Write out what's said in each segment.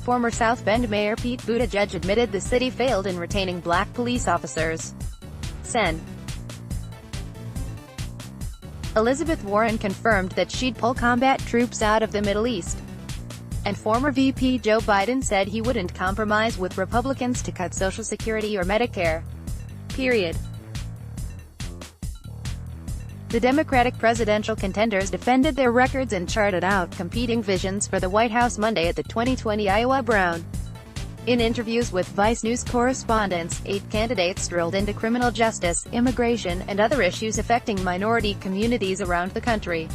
Former South Bend Mayor Pete Buttigieg admitted the city failed in retaining black police officers. Sen. Elizabeth Warren confirmed that she'd pull combat troops out of the Middle East. And former VP Joe Biden said he wouldn't compromise with Republicans to cut Social Security or Medicare. Period. The Democratic presidential contenders defended their records and charted out competing visions for the White House Monday at the 2020 Iowa Brown. In interviews with Vice News correspondents, 8 candidates drilled into criminal justice, immigration, and other issues affecting minority communities around the country.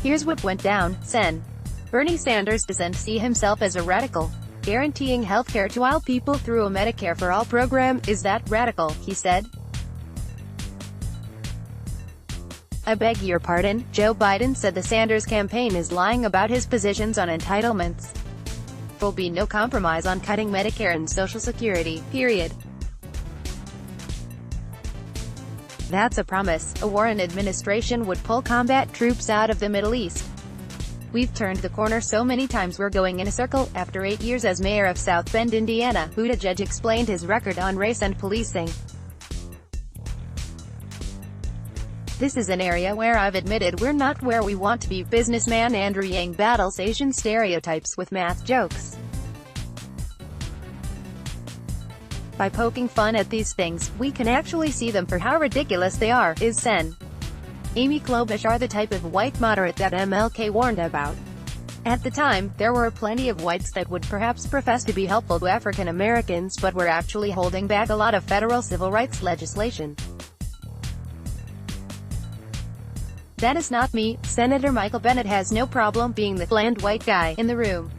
Here's what went down. Sen. Bernie Sanders doesn't see himself as a radical. Guaranteeing healthcare to all people through a Medicare for All program, is that radical, he said. I beg your pardon, Joe Biden said the Sanders campaign is lying about his positions on entitlements. There will be no compromise on cutting Medicare and Social Security, period. That's a promise. A Warren administration would pull combat troops out of the Middle East. We've turned the corner so many times we're going in a circle. After 8 years as mayor of South Bend, Indiana, Buttigieg explained his record on race and policing. This is an area where I've admitted we're not where we want to be. Businessman Andrew Yang battles Asian stereotypes with math jokes. By poking fun at these things, we can actually see them for how ridiculous they are, is Sen. Amy Klobuchar the type of white moderate that MLK warned about. At the time, there were plenty of whites that would perhaps profess to be helpful to African Americans but were actually holding back a lot of federal civil rights legislation. That is not me. Senator Michael Bennet has no problem being the bland white guy in the room.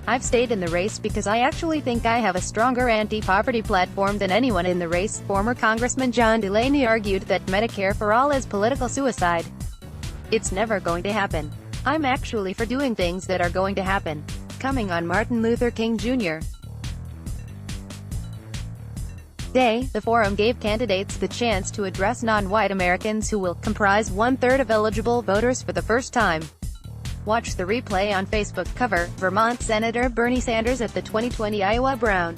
I've stayed in the race because I actually think I have a stronger anti-poverty platform than anyone in the race. Former Congressman John Delaney argued that Medicare for All is political suicide. It's never going to happen. I'm actually for doing things that are going to happen. Coming on Martin Luther King Jr. Day, the forum gave candidates the chance to address non-white Americans who will comprise 1/3 of eligible voters for the first time. Watch the replay on Facebook. Cover: Vermont Senator Bernie Sanders at the 2020 Iowa Brown.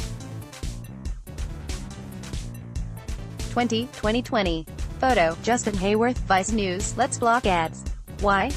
2020. Photo: Justin Hayworth, Vice News. Let's block ads. Why?